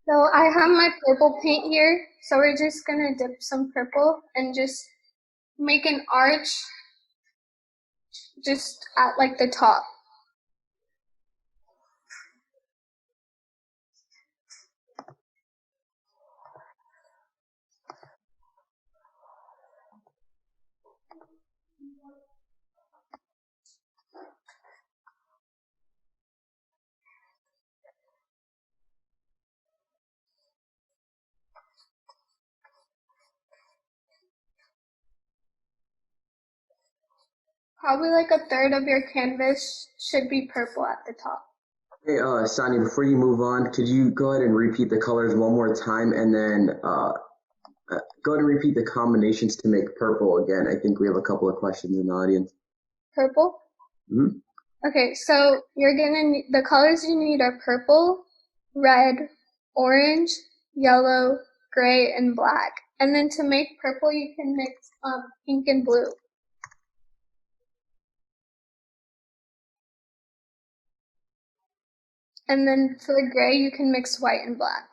So I have my purple paint here, so we're just gonna dip some purple and just make an arch just at like the top. Probably like a third of your canvas should be purple at the top. Hey, Sonia, before you move on, could you go ahead and repeat the colors one more time and then go ahead and repeat the combinations to make purple again? I think we have a couple of questions in the audience. Purple? Hmm. Okay, so you're gonna need, the colors you need are purple, red, orange, yellow, gray, and black. And then to make purple, you can mix pink and blue. And then for the gray, you can mix white and black.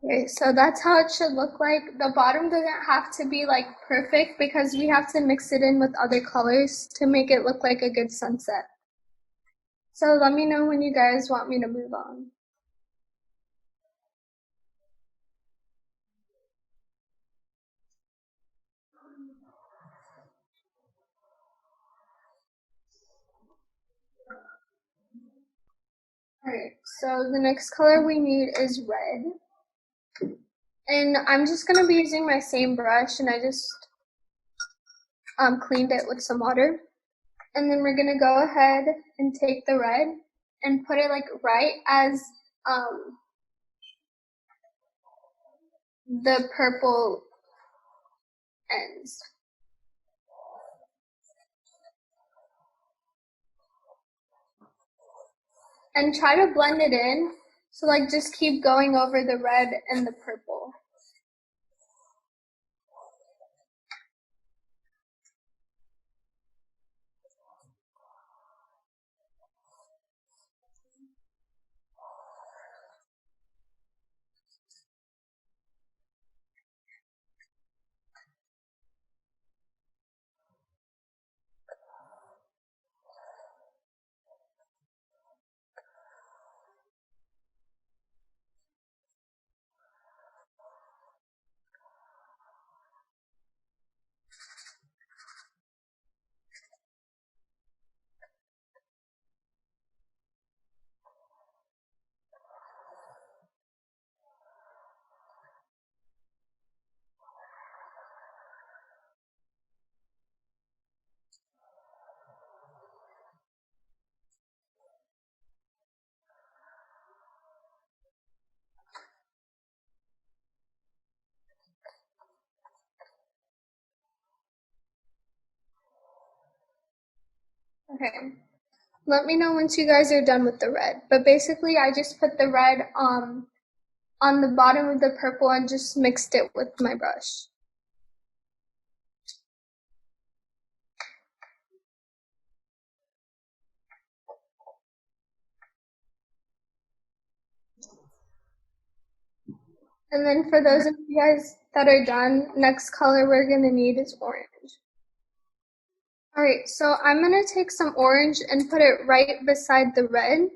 Okay, so that's how it should look like. The bottom doesn't have to be like perfect because we have to mix it in with other colors to make it look like a good sunset. So let me know when you guys want me to move on. Alright, so the next color we need is red. And I'm just gonna be using my same brush and I just cleaned it with some water. And then we're gonna go ahead and take the red and put it like right as the purple ends. And try to blend it in. So like just keep going over the red and the purple. Okay. Let me know once you guys are done with the red. But basically I just put the red on the bottom of the purple and just mixed it with my brush. And then for those of you guys that are done, next color we're gonna need is orange. All right, so I'm gonna take some orange and put it right beside the red.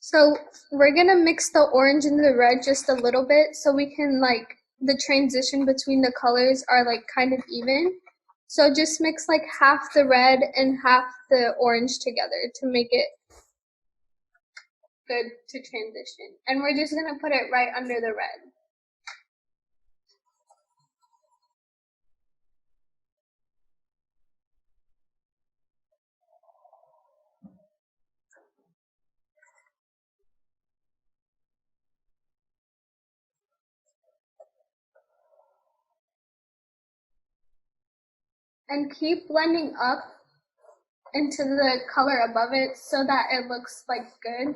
So we're gonna mix the orange and the red just a little bit so we can like the transition between the colors are like kind of even. So just mix like half the red and half the orange together to make it good to transition. And we're just gonna put it right under the red. And keep blending up into the color above it so that it looks like good.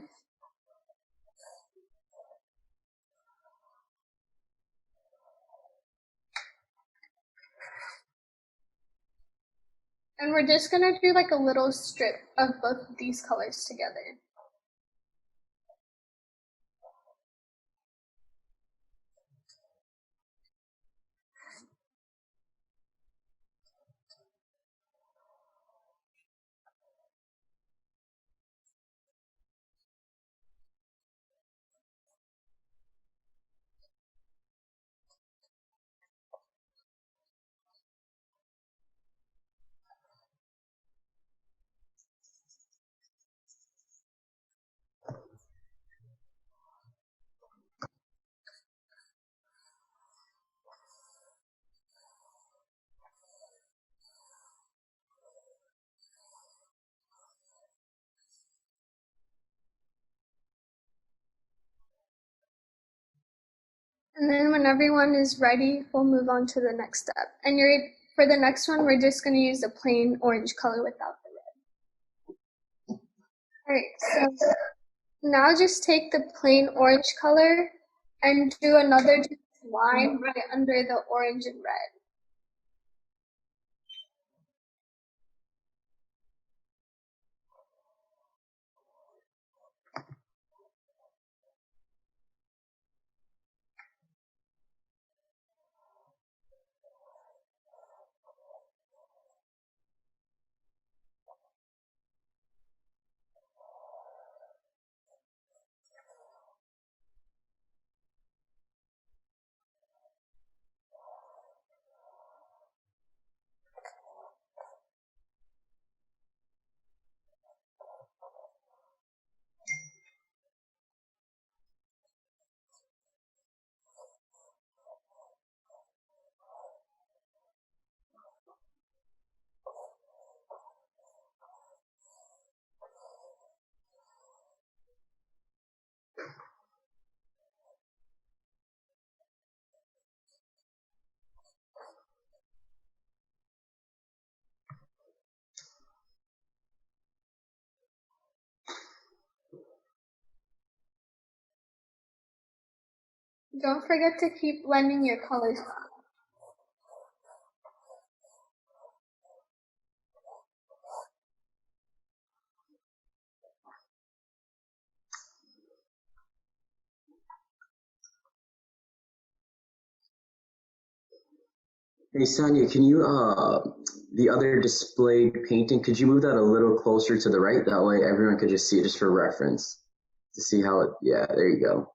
And we're just gonna do like a little strip of both of these colors together. And then when everyone is ready, we'll move on to the next step. And for the next one, we're just gonna use a plain orange color without the red. All right, so now just take the plain orange color and do another line right under the orange and red. Don't forget to keep blending your colors out. Hey Sonia, can you the other displayed painting, could you move that a little closer to the right? That way everyone could just see it just for reference to see how it, yeah, there you go.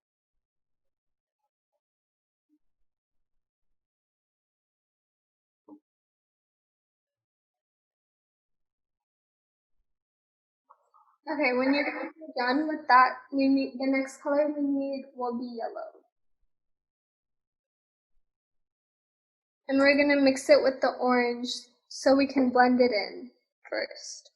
Okay, when you're done with that, we need the next color we need will be yellow. And we're gonna mix it with the orange so we can blend it in first.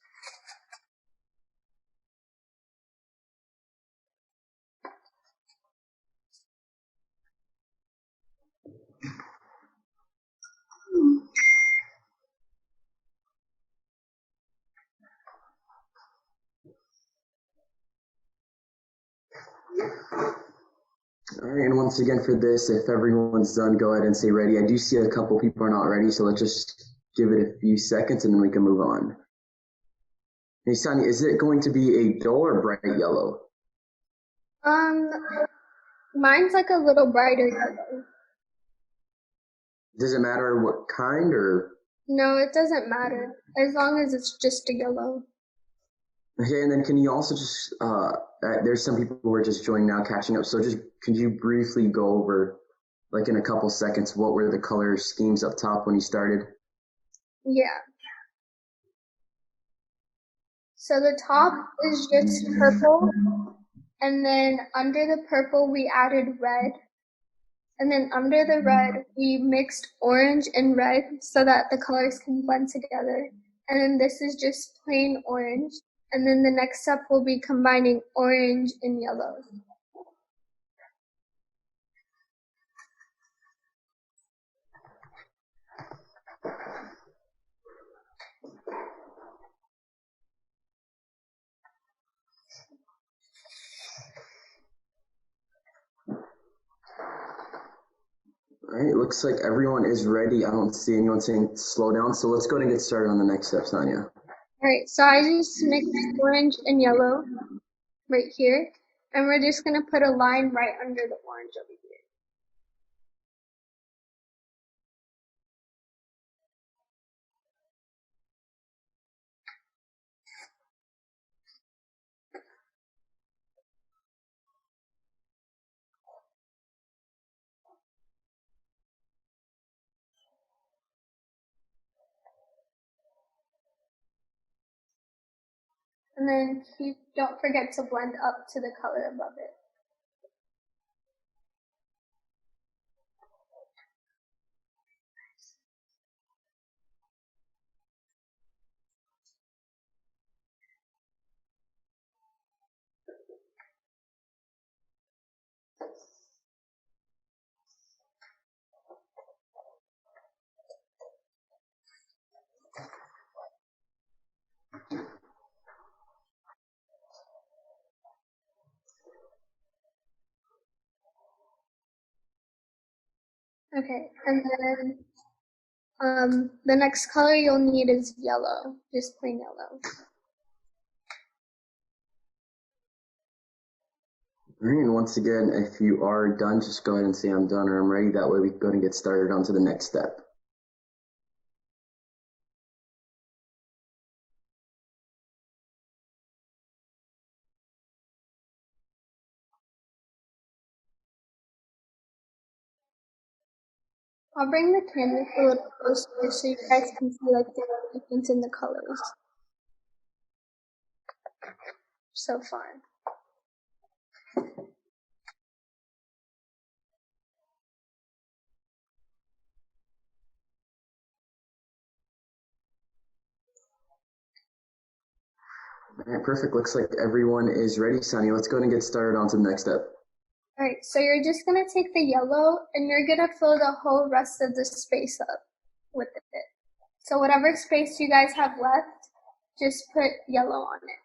All right, and once again for this, if everyone's done, go ahead and say ready. I do see a couple people are not ready, so let's just give it a few seconds and then we can move on. Hey Sonia, is it going to be a dull or bright yellow? Um, Mine's like a little brighter yellow. Does it matter what kind or? No, it doesn't matter as long as it's just a yellow. Okay, and then can you also just, there's some people who are just joining now, catching up. So just could you briefly go over, like in a couple seconds, what were the color schemes up top when you started? Yeah. So the top is just purple, and then under the purple we added red, and then under the red we mixed orange and red so that the colors can blend together. And then this is just plain orange. And then the next step will be combining orange and yellow. All right, it looks like everyone is ready. I don't see anyone saying slow down. So let's go ahead and get started on the next step, Sonia. Alright, so I just mixed orange and yellow right here. And we're just going to put a line right under the orange over here. And then don't forget to blend up to the color above it. Okay, and then the next color you'll need is yellow, just plain yellow. All right, and once again, if you are done, just go ahead and say I'm done or I'm ready. That way we can go ahead and get started on to the next step. I'll bring the canvas a little closer so you guys can see like the difference in the colors. So far. All right, perfect. Looks like everyone is ready, Sonia. Let's go ahead and get started on to the next step. Alright, so you're just gonna take the yellow and you're gonna fill the whole rest of the space up with it. So whatever space you guys have left, just put yellow on it.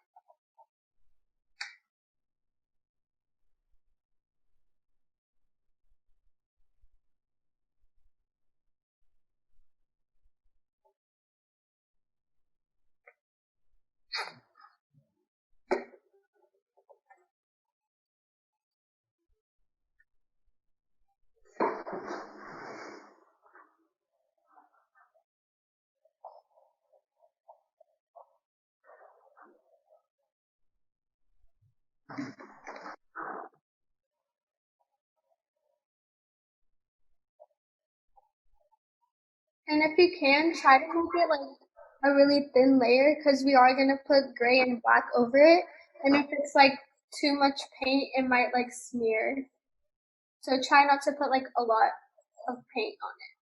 And if you can, try to make it like a really thin layer because we are gonna put gray and black over it. And if it's like too much paint, it might like smear. So try not to put like a lot of paint on it.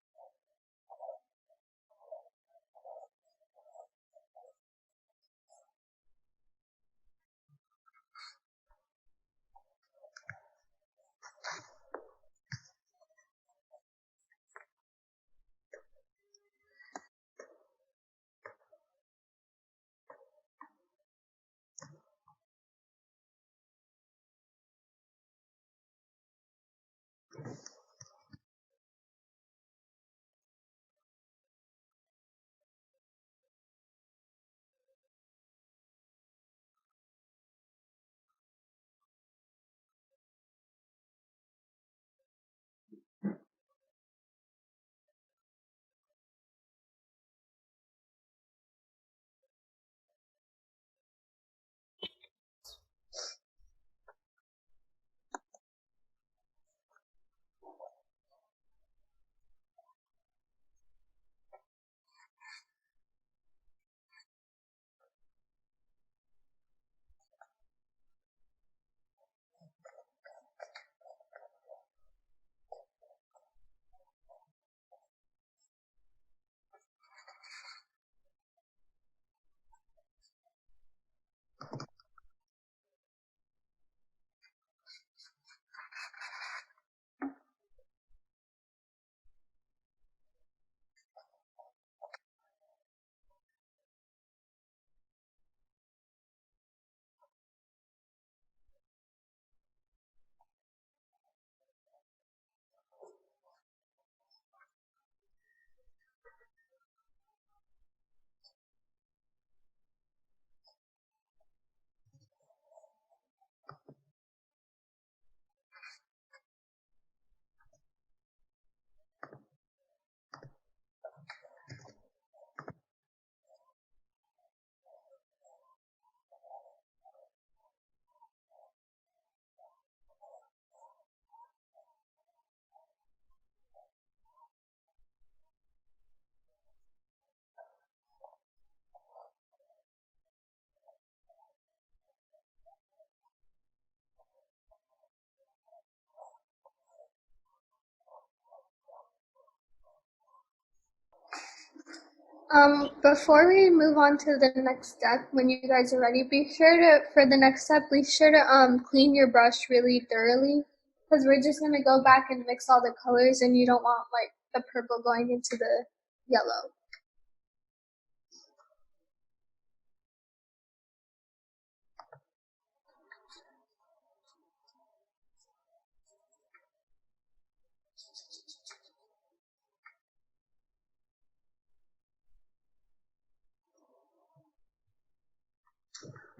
Before we move on to the next step, when you guys are ready, be sure to, for the next step, be sure to clean your brush really thoroughly, because we're just gonna go back and mix all the colors, and you don't want like the purple going into the yellow.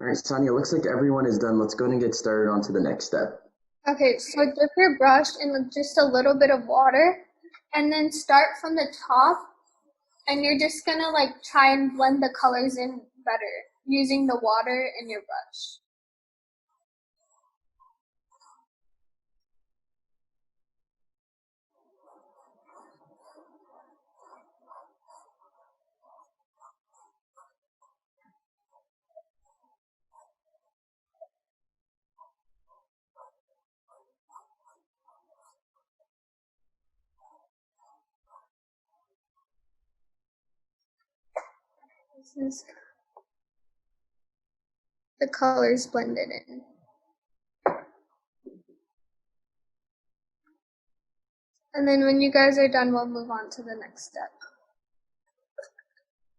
All right, Sonia, looks like everyone is done. Let's go ahead and get started on to the next step. Okay, so dip your brush in just a little bit of water, and then start from the top, and you're just gonna like try and blend the colors in better using the water in your brush. This is the colors blended in. And then when you guys are done, we'll move on to the next step.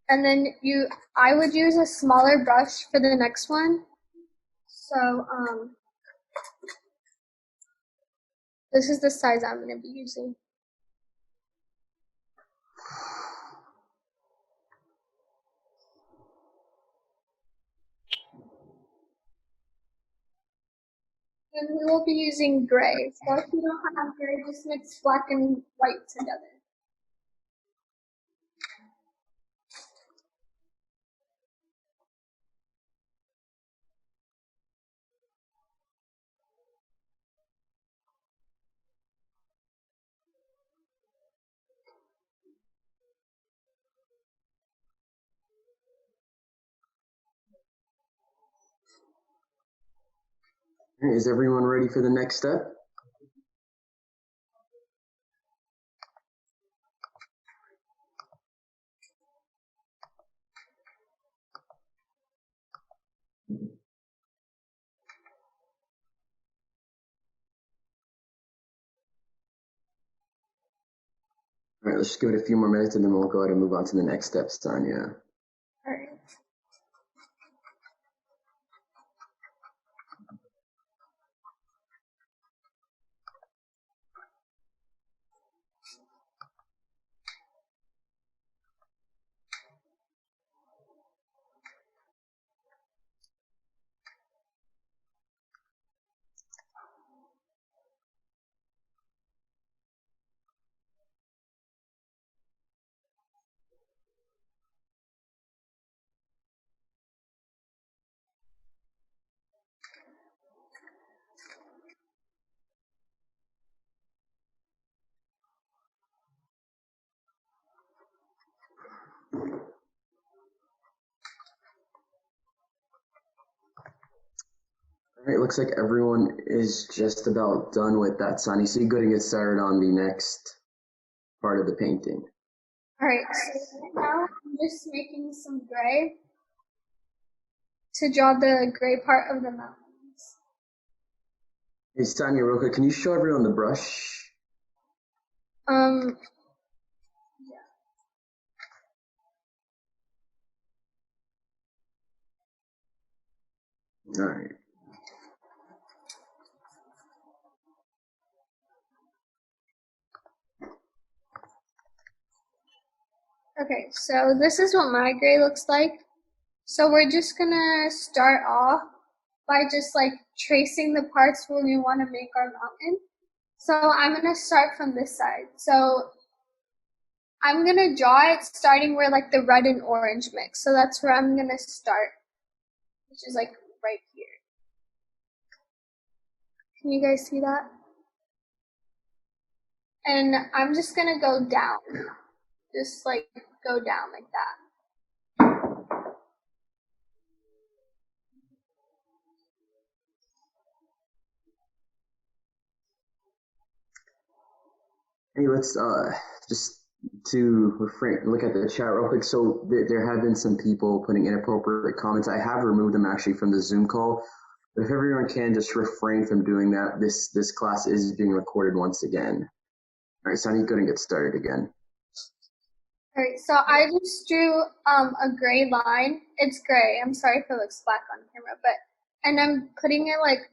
And then I would use a smaller brush for the next one. So this is the size I'm going to be using. And we will be using gray. So if you don't have gray, just mix black and white together. All right, is everyone ready for the next step? All right, let's just give it a few more minutes and then we'll go ahead and move on to the next step, Sonia. All right. All right, looks like everyone is just about done with that, Sonia. So you go ahead and get started on the next part of the painting. All right. So right now I'm just making some gray to draw the gray part of the mountains. Hey, Sonia, real quick, can you show everyone the brush? Yeah. All right. Okay, so this is what my gray looks like. So we're just gonna start off by just like tracing the parts where we want to make our mountain. So I'm gonna start from this side. So I'm gonna draw it starting where like the red and orange mix. So that's where I'm gonna start, which is like right here. Can you guys see that? And I'm just gonna go down, just like go down like that. Hey, let's just to look at the chat real quick. So there have been some people putting inappropriate comments. I have removed them actually from the Zoom call. If everyone can just refrain from doing that, this class is being recorded once again. All right, Sonny, go and get started again. All right, so I just drew a gray line. It's gray. I'm sorry if it looks black on camera, and I'm putting it like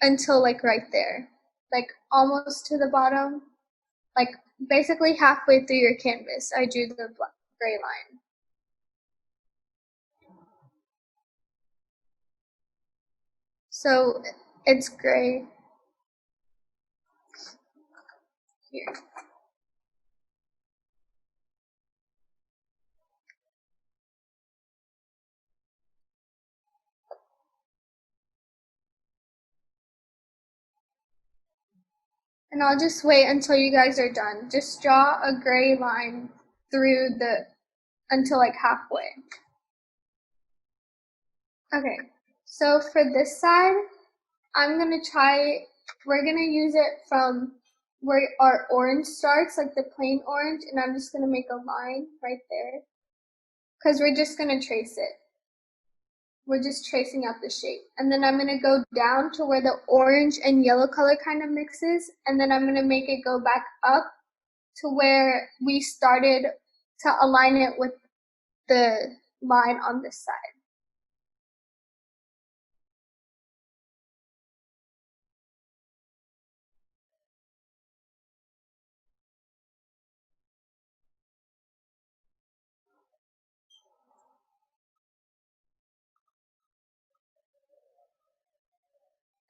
until like right there, like almost to the bottom, like basically halfway through your canvas. I drew the gray line. So it's gray here. And I'll just wait until you guys are done. Just draw a gray line through until like halfway. Okay, so for this side, we're gonna use it from where our orange starts, like the plain orange, and I'm just gonna make a line right there. Because we're just gonna trace it. We're just tracing out the shape. And then I'm gonna go down to where the orange and yellow color kind of mixes, and then I'm gonna make it go back up to where we started to align it with the line on this side.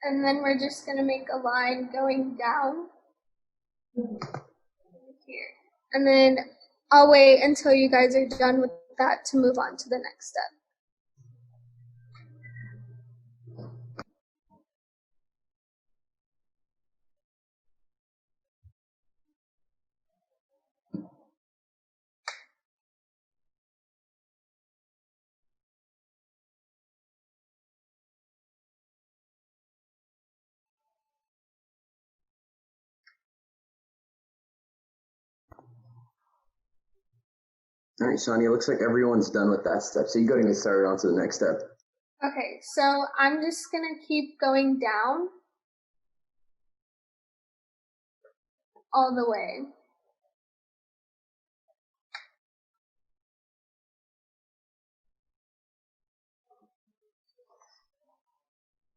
And then we're just gonna make a line going down here. And then I'll wait until you guys are done with that to move on to the next step. All right, Shani, it looks like everyone's done with that step. So you go and get started on to the next step. Okay, so I'm just gonna keep going down all the way.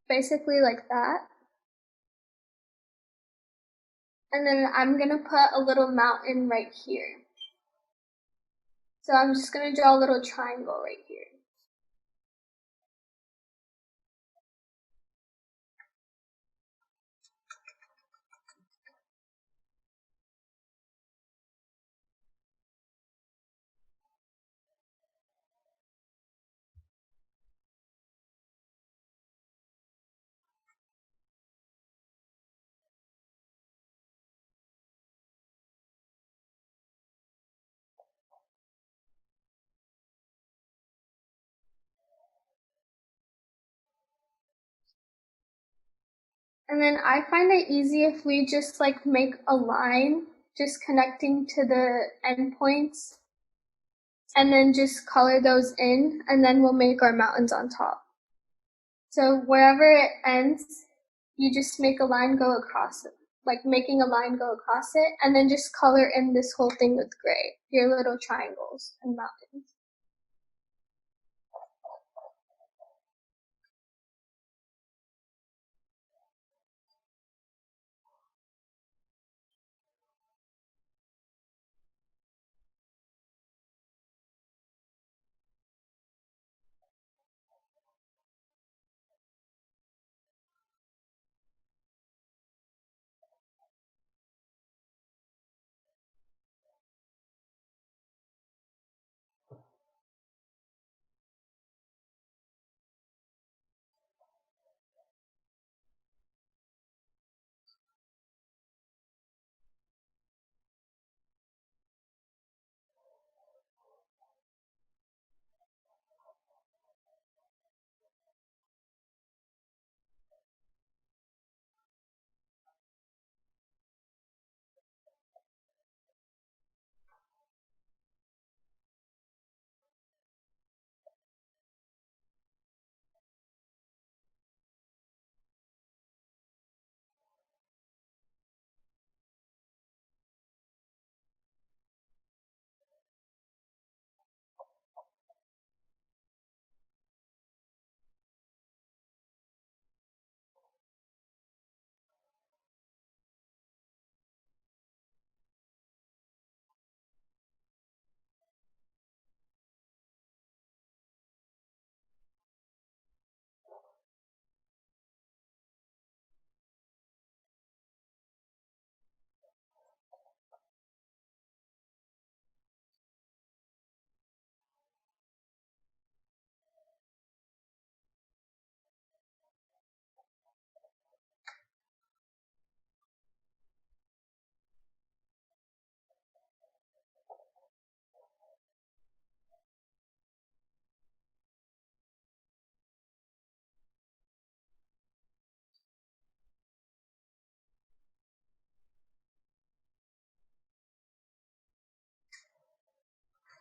Basically like that. And then I'm gonna put a little mountain right here. So I'm just gonna draw a little triangle right here. And then I find it easy if we just like make a line just connecting to the endpoints and then just color those in, and then we'll make our mountains on top. So wherever it ends, you just make a line go across it, like making a line go across it, and then just color in this whole thing with gray, your little triangles and mountains.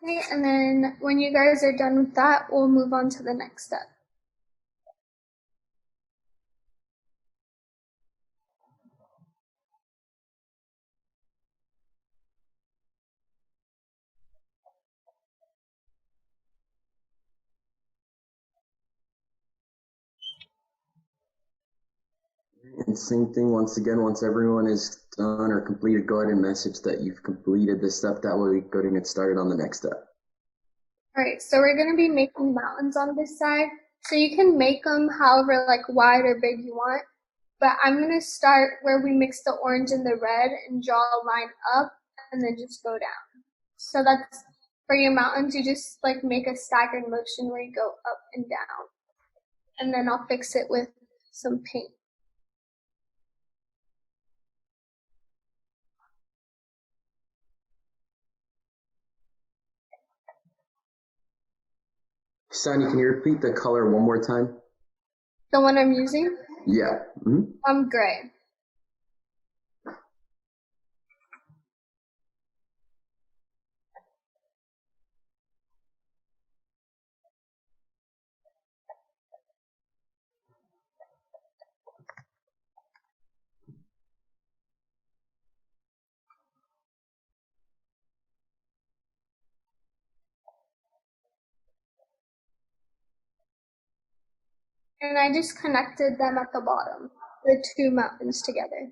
Okay, and then when you guys are done with that, we'll move on to the next step. And same thing once again, once everyone is done or completed, go ahead and message that you've completed this step. That way we go ahead and get started on the next step. All right, so we're gonna be making mountains on this side. So you can make them however like wide or big you want, but I'm gonna start where we mix the orange and the red and draw a line up and then just go down. So that's for your mountains, you just like make a staggered motion where you go up and down. And then I'll fix it with some paint. Sonia, can you repeat the color one more time? The one I'm using? Yeah. Gray. And I just connected them at the bottom, the two mountains together.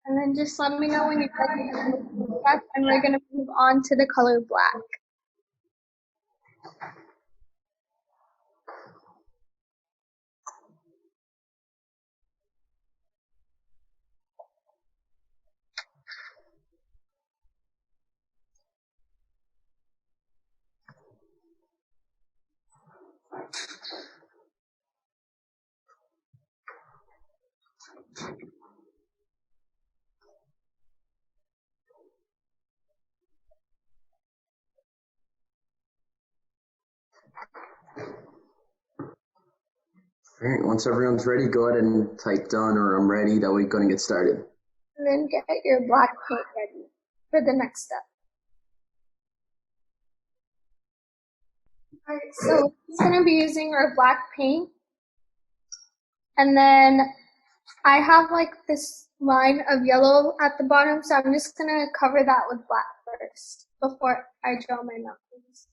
And then just let me know when you're ready to step, and we're gonna move on to the color black. All right, once everyone's ready, go ahead and type done or I'm ready. That way we're going to get started. And then get your black paint ready for the next step. All right, so we're gonna be using our black paint. And then I have like this line of yellow at the bottom, so I'm just gonna cover that with black first before I draw my mountains.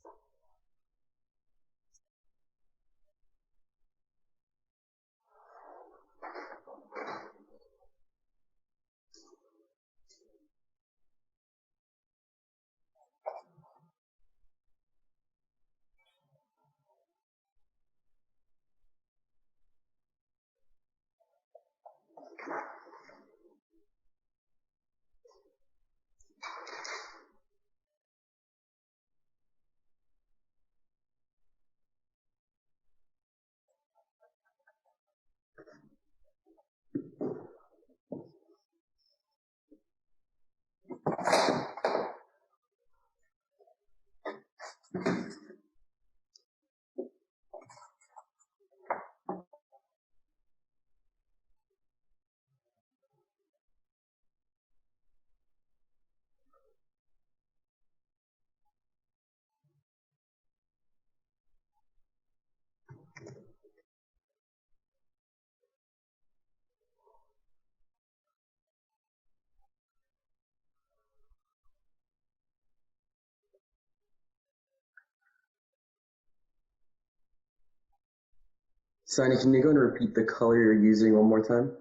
Sonny, can you go and repeat the color you're using one more time?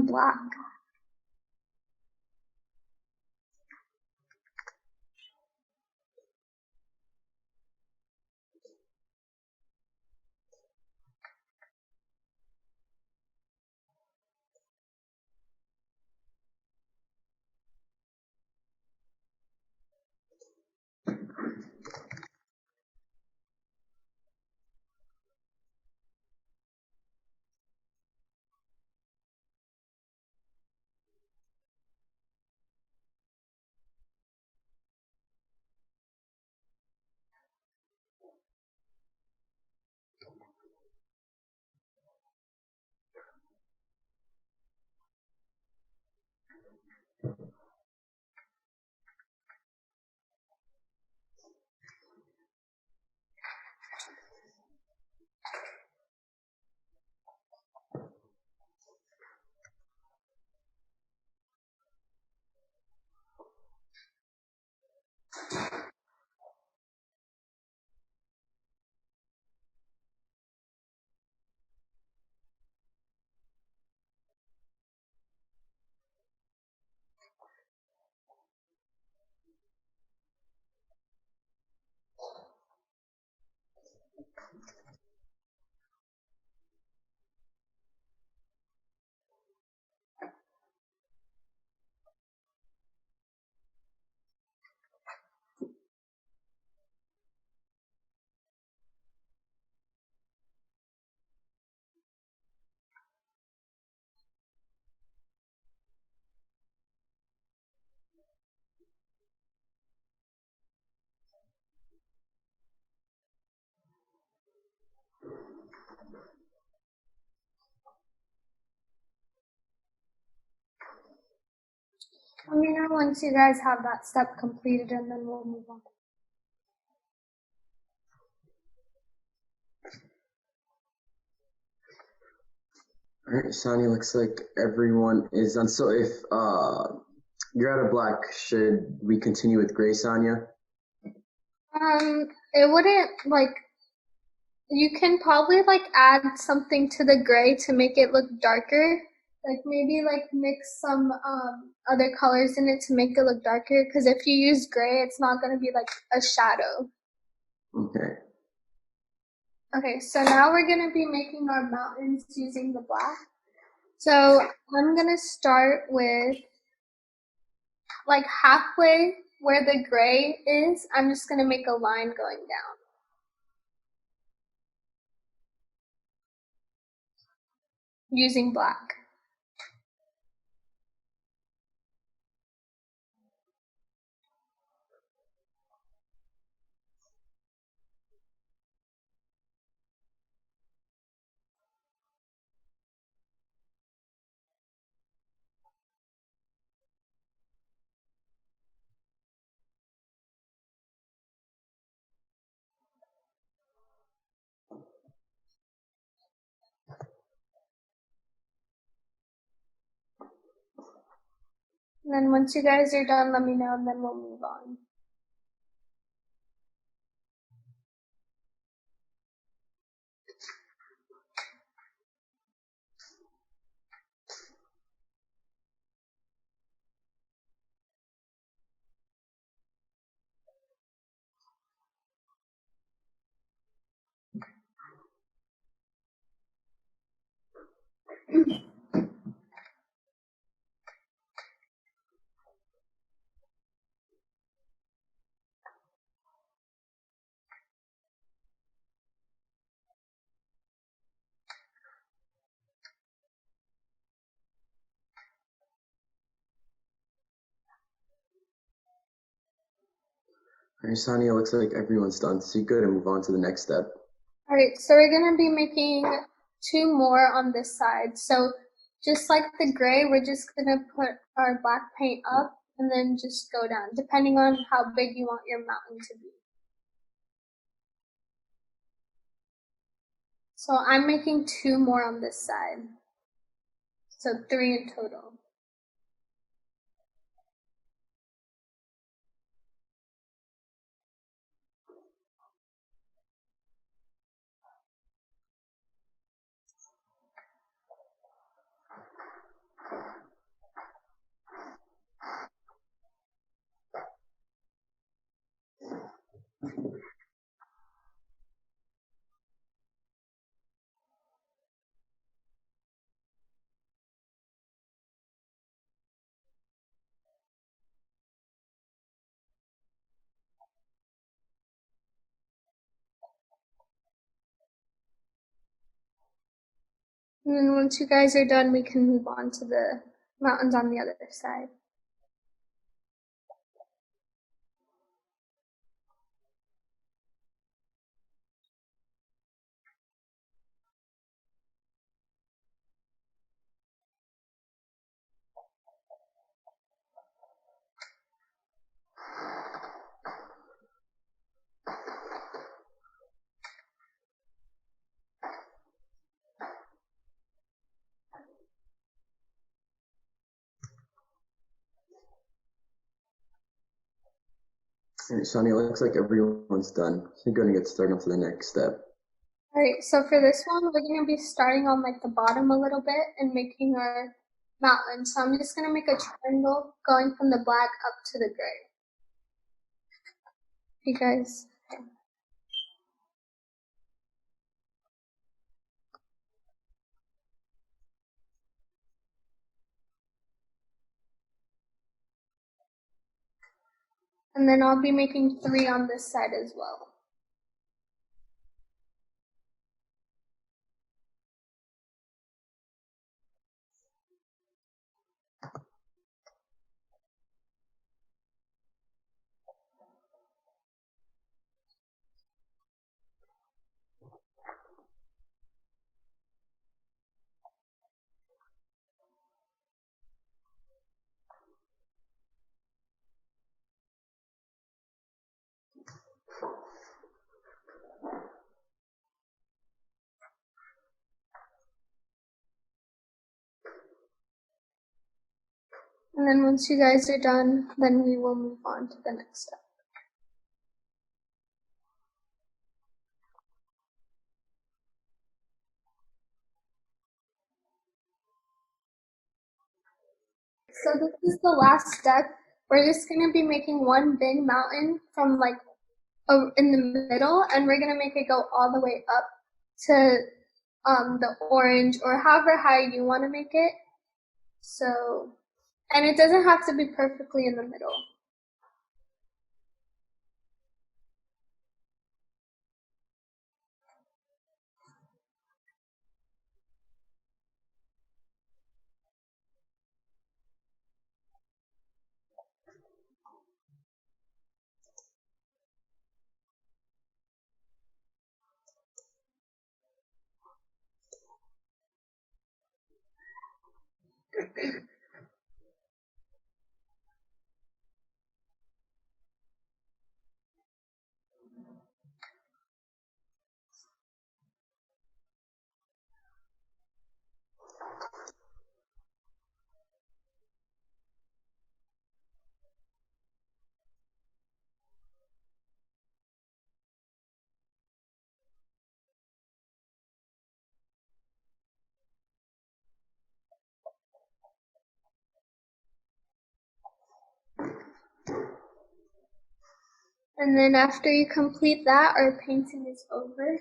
Black. Let me know once you guys have that step completed and then we'll move on. All right, Sonny, looks like everyone is done. So if you're out of black, should we continue with gray, Sonia? It wouldn't like, you can probably like add something to the gray to make it look darker. Like maybe like mix some other colors in it to make it look darker. Because if you use gray, it's not gonna be like a shadow. Okay. Okay, so now we're gonna be making our mountains using the black. So I'm gonna start with like halfway where the gray is. I'm just gonna make a line going down. Using black. And then once you guys are done, let me know and then we'll move on. All right, Sonia, looks like everyone's done, so you go and move on to the next step. All right, so we're gonna be making 2 more on this side. So just like the gray, we're just gonna put our black paint up and then just go down, depending on how big you want your mountain to be. So I'm making 2 more on this side. So 3 in total. And then once you guys are done, we can move on to the mountains on the other side. All right, Sonia, looks like everyone's done, so you're going to get started on to the next step. All right, so for this one, we're gonna be starting on like the bottom a little bit and making our mountain. So I'm just gonna make a triangle going from the black up to the gray. You guys. And then I'll be making 3 on this side as well. And then once you guys are done, then we will move on to the next step. So this is the last step. We're just gonna be making one big mountain from like in the middle, and we're gonna make it go all the way up to the orange or however high you want to make it. So, and it doesn't have to be perfectly in the middle. And then after you complete that, our painting is over.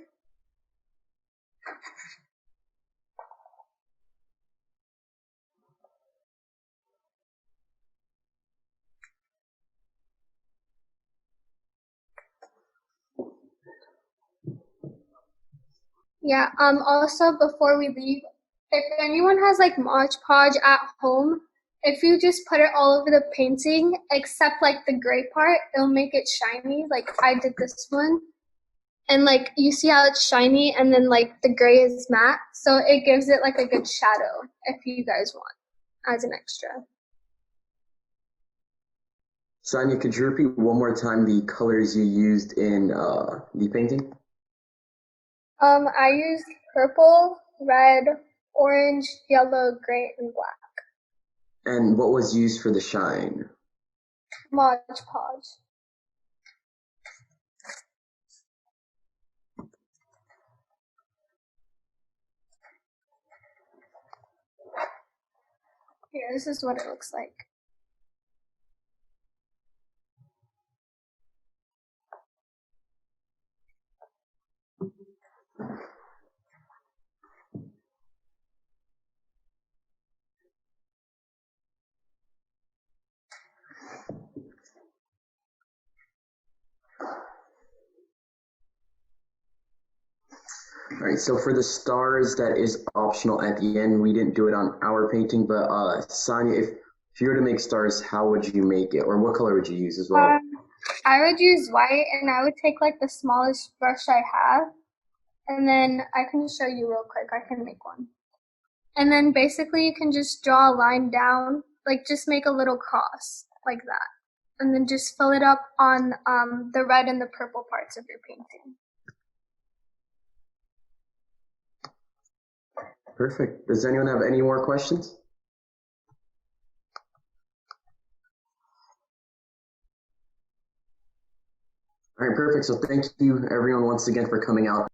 Yeah, also before we leave, if anyone has like Mod Podge at home, if you just put it all over the painting, except like the gray part, it'll make it shiny. Like I did this one. And like you see how it's shiny and then like the gray is matte. So it gives it like a good shadow if you guys want as an extra. Sonia, could you repeat one more time the colors you used in the painting? I used purple, red, orange, yellow, gray, and black. And what was used for the shine? Mod Podge. Here, this is what it looks like. All right, so for the stars, that is optional at the end. We didn't do it on our painting, but Sonia, if you were to make stars, how would you make it, or what color would you use as well? I would use white, and I would take like the smallest brush I have, and then I can show you real quick. I can make one. And then basically you can just draw a line down, like just make a little cross like that. And then just fill it up on the red and the purple parts of your painting. Perfect. Does anyone have any more questions? All right, perfect. So thank you everyone once again for coming out.